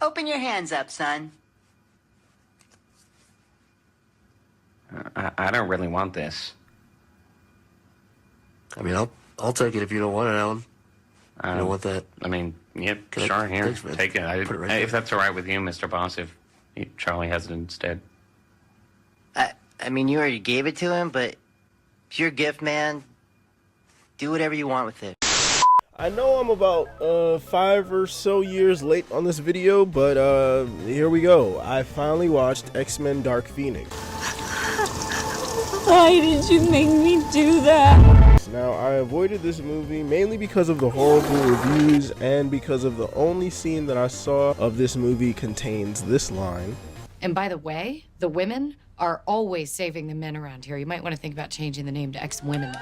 Open your hands up, son. I don't really want this. I mean, I'll take it if you don't want it, Alan. You don't want that? I mean, yep, Can sure, here, thanks, man. take it. Put it right there. If that's all right with you, Mr. Boss, if Charlie has it instead. I mean, you already gave it to him, but it's your gift, man. Do whatever you want with it. I know I'm about 5 or so years late on this video, but here we go. I finally watched X-Men Dark Phoenix. Why did you make me do that? Now, I avoided this movie mainly because of the horrible reviews and because of the only scene that I saw of this movie contains this line. And by the way, the women are always saving the men around here. You might want to think about changing the name to X-Women.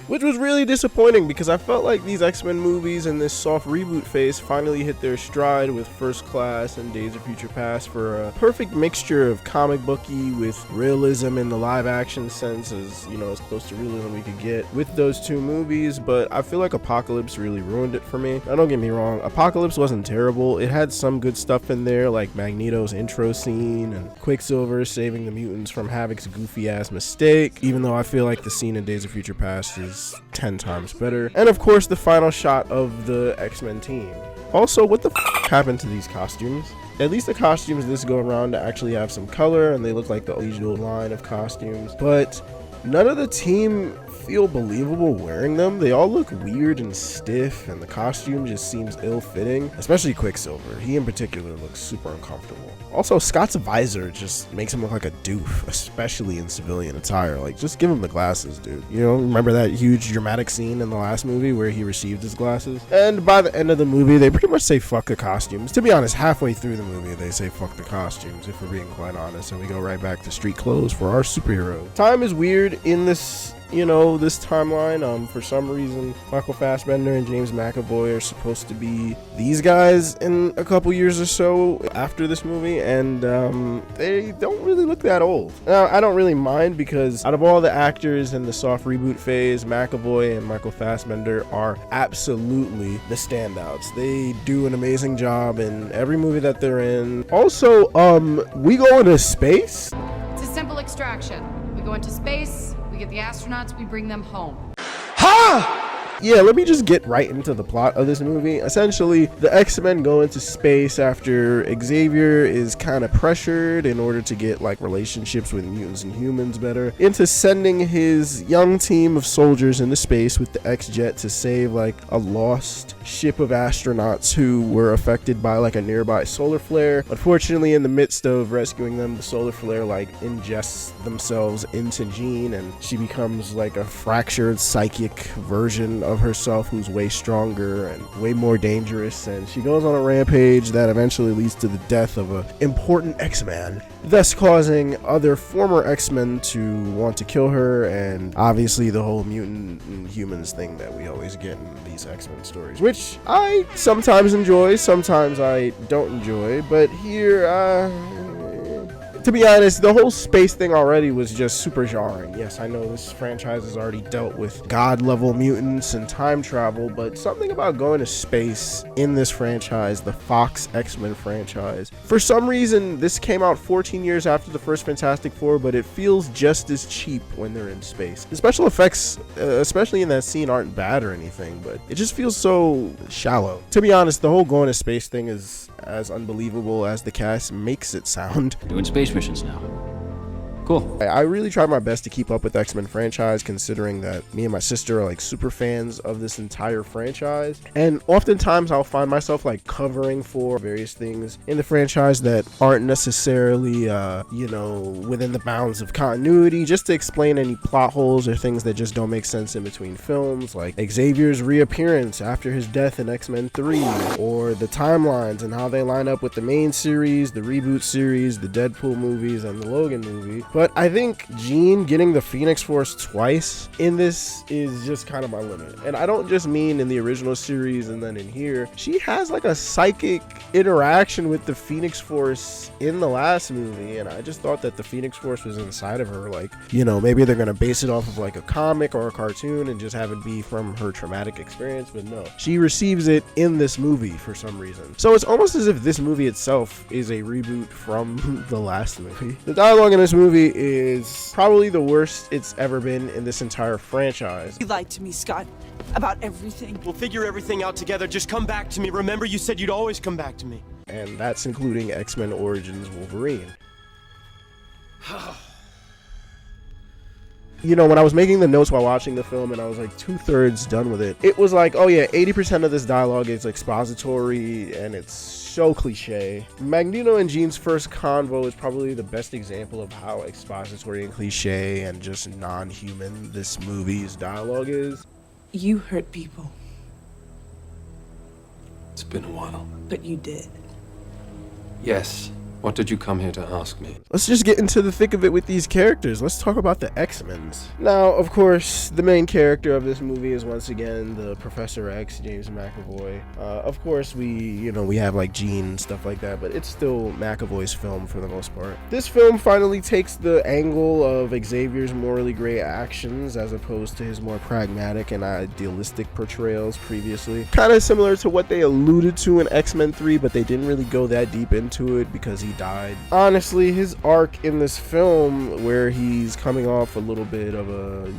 Which was really disappointing because I felt like these X-Men movies in this soft reboot phase finally hit their stride with First Class and Days of Future Past for a perfect mixture of comic booky with realism in the live action sense, as you know, as close to realism we could get with those two movies. But I feel like Apocalypse really ruined it for me. Now don't get me wrong, Apocalypse wasn't terrible. It had some good stuff in there, like Magneto's intro scene and Quicksilver saving the mutants from Havoc's goofy ass mistake, even though I feel like the scene in Days of Future Past is 10 times better. And of course the final shot of the X-Men team. Also, what the happened to these costumes? At least the costumes this go around actually have some color and they look like the usual line of costumes, but none of the team feel believable wearing them. They all look weird and stiff, and the costume just seems ill-fitting, especially Quicksilver. He in particular looks super uncomfortable. Also, Scott's visor just makes him look like a doof, especially in civilian attire. Like, just give him the glasses, dude. You know, remember that huge dramatic scene in the last movie where he received his glasses? And by the end of the movie, they pretty much say fuck the costumes. To be honest, halfway through the movie, they say fuck the costumes, if we're being quite honest, and we go right back to street clothes for our superhero. Time is weird in this, you know, this timeline. For some reason, Michael Fassbender and James McAvoy are supposed to be these guys in a couple years or so after this movie, and they don't really look that old. Now, I don't really mind because out of all the actors in the soft reboot phase, McAvoy and Michael Fassbender are absolutely the standouts. They do an amazing job in every movie that they're in. Also, we go into space? It's a simple extraction. We go into space, we get the astronauts, we bring them home. Yeah, let me just get right into the plot of this movie. Essentially, the X-Men go into space after Xavier is kind of pressured in order to get like relationships with mutants and humans better, into sending his young team of soldiers into space with the X-Jet to save like a lost ship of astronauts who were affected by like a nearby solar flare. Unfortunately, in the midst of rescuing them, the solar flare like ingests themselves into Jean, and she becomes like a fractured psychic version of herself who's way stronger and way more dangerous, and she goes on a rampage that eventually leads to the death of an important X-Man, thus causing other former X-Men to want to kill her, and obviously the whole mutant and humans thing that we always get in these X-Men stories, which I sometimes enjoy, sometimes I don't enjoy, but here to be honest, the whole space thing already was just super jarring. Yes, I know this franchise has already dealt with god-level mutants and time travel, but something about going to space in this franchise, the Fox X-Men franchise, for some reason, this came out 14 years after the first Fantastic Four, but it feels just as cheap when they're in space. The special effects, especially in that scene, aren't bad or anything, but it just feels so shallow. To be honest, the whole going to space thing is as unbelievable as the cast makes it sound. Doing space missions now. Cool. I really try my best to keep up with the X-Men franchise, considering that me and my sister are like super fans of this entire franchise, and oftentimes I'll find myself like covering for various things in the franchise that aren't necessarily you know, within the bounds of continuity, just to explain any plot holes or things that just don't make sense in between films, like Xavier's reappearance after his death in X-Men 3, or the timelines and how they line up with the main series, the reboot series, the Deadpool movies, and the Logan movie. But I think Jean getting the Phoenix Force twice in this is just kind of my limit. And I don't just mean in the original series and then in here. She has like a psychic interaction with the Phoenix Force in the last movie, and I just thought that the Phoenix Force was inside of her. Like, you know, maybe they're gonna base it off of like a comic or a cartoon and just have it be from her traumatic experience, but no, she receives it in this movie for some reason. So it's almost as if this movie itself is a reboot from the last movie. The dialogue in this movie is probably the worst it's ever been in this entire franchise. You lied to me, Scott, about everything. We'll figure everything out together. Just come back to me. Remember, you said you'd always come back to me. And that's including X-Men Origins Wolverine. You know, when I was making the notes while watching the film and I was like 2/3 done with it, it was like, oh yeah, 80% of this dialogue is expository and it's so cliche. Magneto and Jean's first convo is probably the best example of how expository and cliche and just non-human this movie's dialogue is. You hurt people, It's been a while. but you did. Yes. What did you come here to ask me? Let's just get into the thick of it with these characters. Let's talk about the X-Men's. Now, of course, the main character of this movie is once again the Professor X, James McAvoy. Of course, we have like Jean and stuff like that, but it's still McAvoy's film for the most part. This film finally takes the angle of Xavier's morally gray actions as opposed to his more pragmatic and idealistic portrayals previously. Kind of similar to what they alluded to in X-Men 3, but they didn't really go that deep into it because he died. Honestly, his arc in this film, where he's coming off a little bit of a,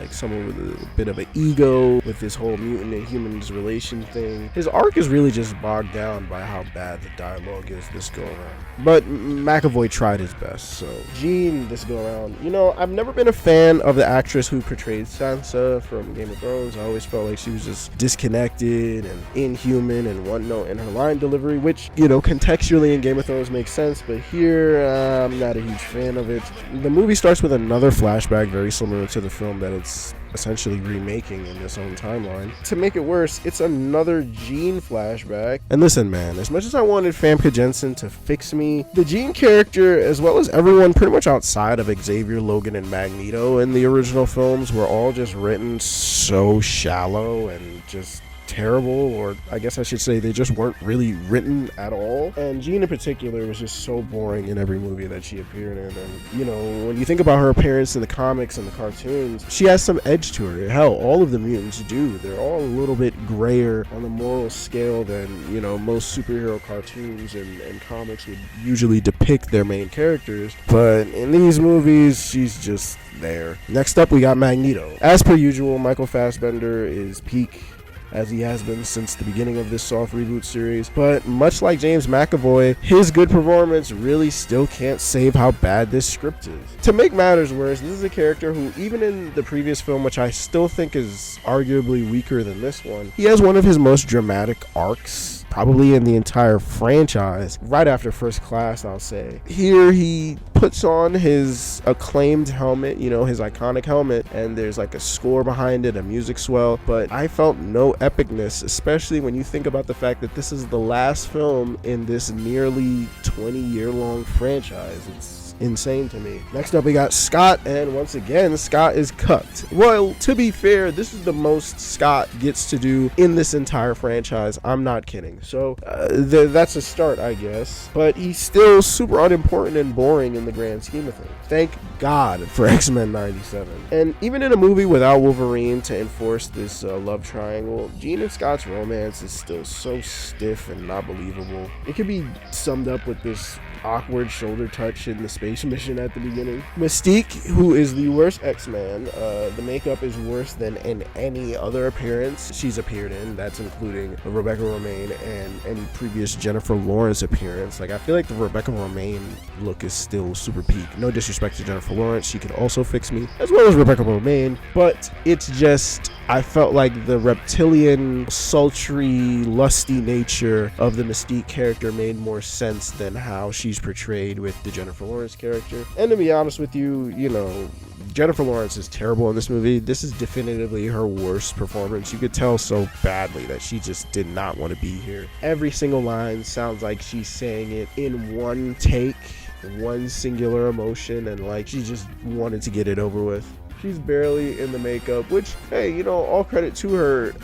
like someone with a bit of an ego with this whole mutant and humans relation thing, his arc is really just bogged down by how bad the dialogue is this go around. But McAvoy tried his best. So Jean this go around, I've never been a fan of the actress who portrayed Sansa from Game of Thrones. I always felt like she was just disconnected and inhuman and one note in her line delivery, which, contextually in Game of Thrones makes sense, but here I'm not a huge fan of it. The movie starts with another flashback very similar to the film that it's essentially remaking in its own timeline. To make it worse, it's another Jean flashback. And listen, man, as much as I wanted Famke Janssen to fix me, the Jean character, as well as everyone pretty much outside of Xavier, Logan, and Magneto in the original films, were all just written so shallow and just terrible, or I guess I should say they just weren't really written at all. And Jean in particular was just so boring in every movie that she appeared in. And when you think about her appearance in the comics and the cartoons, she has some edge to her. Hell, all of the mutants do. They're all a little bit grayer on the moral scale than most superhero cartoons and comics would usually depict their main characters. But in these movies, she's just there. Next up, we got Magneto. As per usual, Michael Fassbender is peak, as he has been since the beginning of this soft reboot series. But much like James McAvoy, his good performance really still can't save how bad this script is. To make matters worse, this is a character who, even in the previous film, which I still think is arguably weaker than this one, he has one of his most dramatic arcs probably in the entire franchise, right after First Class, I'll say. Here he puts on his acclaimed helmet, his iconic helmet, and there's like a score behind it, a music swell, but I felt no epicness, especially when you think about the fact that this is the last film in this nearly 20-year-long franchise. It's insane to me. Next up, we got Scott, and once again, Scott is cucked. Well, to be fair, this is the most Scott gets to do in this entire franchise. I'm not kidding. So that's a start, I guess. But he's still super unimportant and boring in the grand scheme of things. Thank God for X-Men 97. And even in a movie without Wolverine to enforce this love triangle, Jean and Scott's romance is still so stiff and not believable. It could be summed up with this awkward shoulder touch in the space mission at the beginning. Mystique, who is the worst X-Man, the makeup is worse than in any other appearance she's appeared in. That's including Rebecca Romijn and any previous Jennifer Lawrence appearance. Like, I feel like the Rebecca Romijn look is still super peak. No disrespect to Jennifer Lawrence, she could also fix me, as well as Rebecca Romijn, but it's just, I felt like the reptilian, sultry, lusty nature of the Mystique character made more sense than how she's portrayed with the Jennifer Lawrence character. And to be honest with you, Jennifer Lawrence is terrible in this movie. This is definitively her worst performance. You could tell so badly that she just did not want to be here. Every single line sounds like she's saying it in one take. one singular emotion and like she just wanted to get it over with. She's barely in the makeup, which, hey, you know, all credit to her.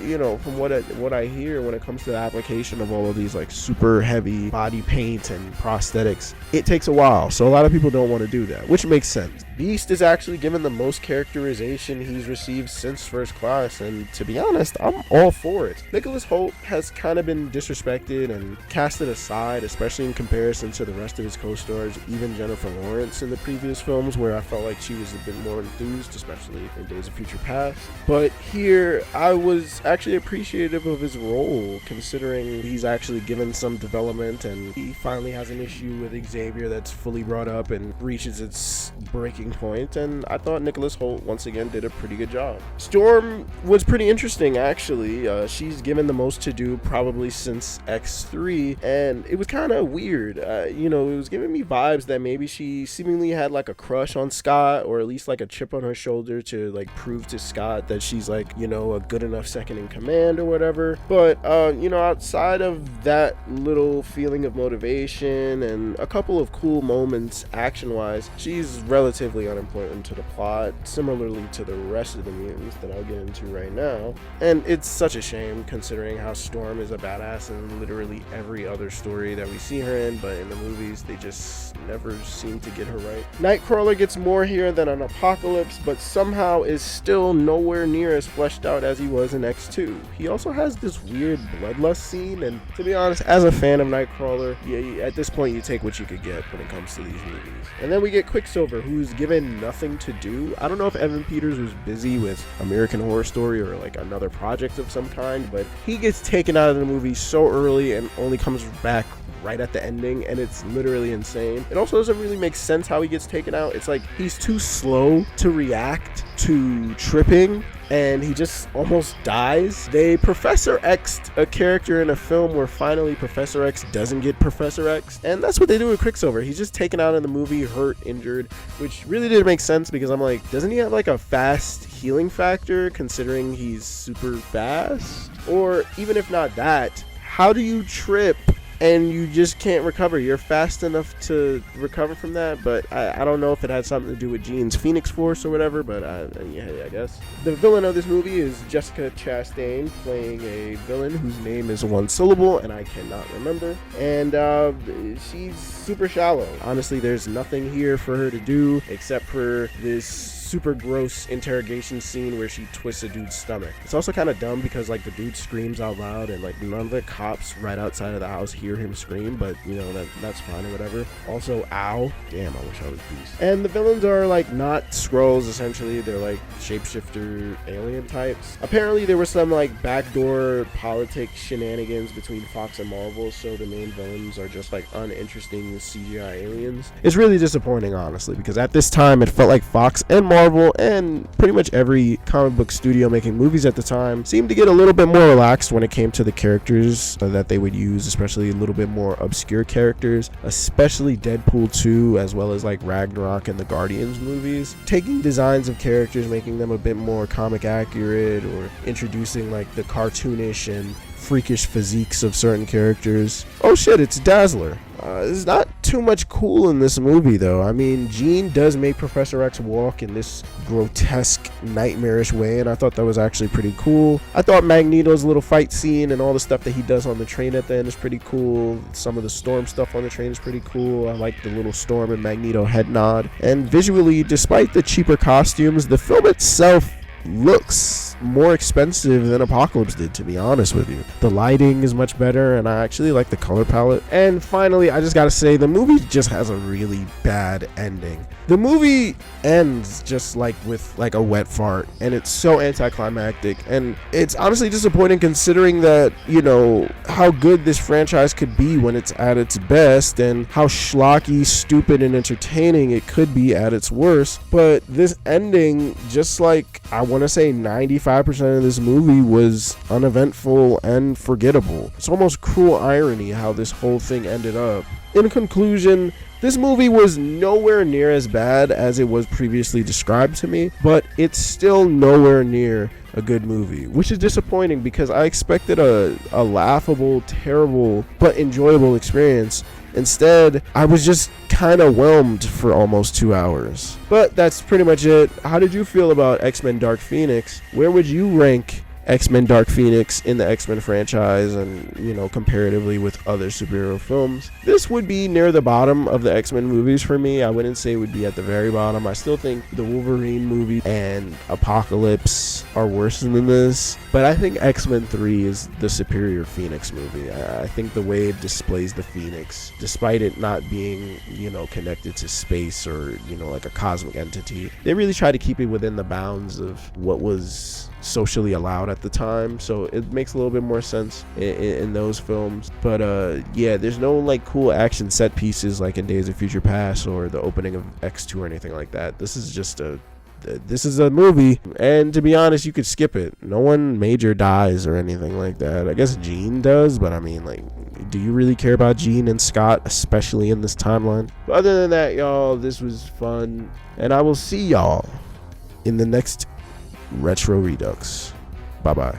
You know, from what I hear when it comes to the application of all of these like super heavy body paint and prosthetics, it takes a while. So a lot of people don't want to do that, which makes sense. Beast is actually given the most characterization he's received since First Class, and to be honest, I'm all for it. Nicholas Hoult has kind of been disrespected and casted aside, especially in comparison to the rest of his co-stars, even Jennifer Lawrence in the previous films, where I felt like she was a bit more enthused, especially in Days of Future Past. But here, I was actually appreciative of his role, considering he's actually given some development, and he finally has an issue with Xavier that's fully brought up and reaches its breaking point, and I thought Nicholas Hoult once again did a pretty good job. Storm was pretty interesting, actually. She's given the most to do probably since X3, and it was kind of weird. You know, it was giving me vibes that maybe she seemingly had like a crush on Scott, or at least like a chip on her shoulder to like prove to Scott that she's like, you know, a good enough second in command or whatever. But you know, outside of that little feeling of motivation and a couple of cool moments action wise, she's relatively unimportant to the plot, similarly to the rest of the mutants that I'll get into right now. And it's such a shame considering how Storm is a badass in literally every other story that we see her in, but in the movies they just never seem to get her right. Nightcrawler gets more here than an Apocalypse, but somehow is still nowhere near as fleshed out as he was in X2. He also has this weird bloodlust scene, and to be honest, as a fan of Nightcrawler, yeah, at this point you take what you could get when it comes to these movies. And then we get Quicksilver, who's given nothing to do. I don't know if Evan Peters was busy with American Horror Story or like another project of some kind, but he gets taken out of the movie so early and only comes back right at the ending, and it's literally insane. It also doesn't really make sense how he gets taken out. It's like he's too slow to react to tripping, and he just almost dies. They Professor X'd a character in a film where finally Professor X doesn't get Professor X, and that's what they do with Quicksilver. He's just taken out in the movie, hurt, injured, which really didn't make sense because I'm like, doesn't he have like a fast healing factor considering he's super fast? Or even if not that, how do you trip and you just can't recover? You're fast enough to recover from that, but I don't know if it had something to do with Jean's Phoenix Force or whatever, but yeah, I guess. The villain of this movie is Jessica Chastain, playing a villain whose name is one syllable and I cannot remember, and she's super shallow. Honestly, there's nothing here for her to do except for this super gross interrogation scene where she twists a dude's stomach. It's also kind of dumb because like the dude screams out loud and like none of the cops right outside of the house hear him scream, but you know, that's fine or whatever. Also, ow, damn, I wish I was Beast. And the villains are like not Skrulls, essentially. They're like shapeshifter alien types. Apparently there was some like backdoor politics shenanigans between Fox and Marvel, so the main villains are just like uninteresting CGI aliens. It's really disappointing, honestly, because at this time it felt like Fox and Marvel and pretty much every comic book studio making movies at the time seemed to get a little bit more relaxed when it came to the characters that they would use, especially a little bit more obscure characters, especially Deadpool 2 as well as like Ragnarok and the Guardians movies. Taking designs of characters, making them a bit more comic accurate, or introducing like the cartoonish and freakish physiques of certain characters. Oh shit, it's Dazzler. There's not too much cool in this movie though. I mean, Jean does make Professor X walk in this grotesque, nightmarish way, and I thought that was actually pretty cool. I thought Magneto's little fight scene and all the stuff that he does on the train at the end is pretty cool. Some of the Storm stuff on the train is pretty cool. I like the little Storm and Magneto head nod. And visually, despite the cheaper costumes, the film itself looks more expensive than Apocalypse did, to be honest with you. The lighting is much better, and I actually like the color palette. And finally, I just gotta say, the movie just has a really bad ending. The movie ends just like with like a wet fart, and it's so anticlimactic, and it's honestly disappointing considering that, you know, how good this franchise could be when it's at its best, and how schlocky, stupid, and entertaining it could be at its worst. But this ending, just like I want to say 95% of this movie, was uneventful and forgettable. It's almost cruel irony how this whole thing ended up. In conclusion, this movie was nowhere near as bad as it was previously described to me, but it's still nowhere near a good movie, which is disappointing because I expected a laughable, terrible, but enjoyable experience. Instead, I was just kind of whelmed for almost 2 hours. But that's pretty much it. How did you feel about X-Men Dark Phoenix? Where would you rank X-Men Dark Phoenix in the X-Men franchise, and, you know, comparatively with other superhero films? This would be near the bottom of the X-Men movies for me. I wouldn't say it would be at the very bottom. I still think the Wolverine movie and Apocalypse are worse than this, but I think X-Men 3 is the superior Phoenix movie. I think the way it displays the Phoenix, despite it not being, you know, connected to space or, you know, like a cosmic entity, they really try to keep it within the bounds of what was socially allowed at the time, so it makes a little bit more sense in those films. But yeah, there's no like cool action set pieces like in Days of Future Past or the opening of X2 or anything like that. This is a movie, and to be honest, you could skip it. No one major dies or anything like that. I guess Jean does, but I mean, like, do you really care about Jean and Scott, especially in this timeline? But other than that, y'all, this was fun, and I will see y'all in the next Retro Redux. Bye bye.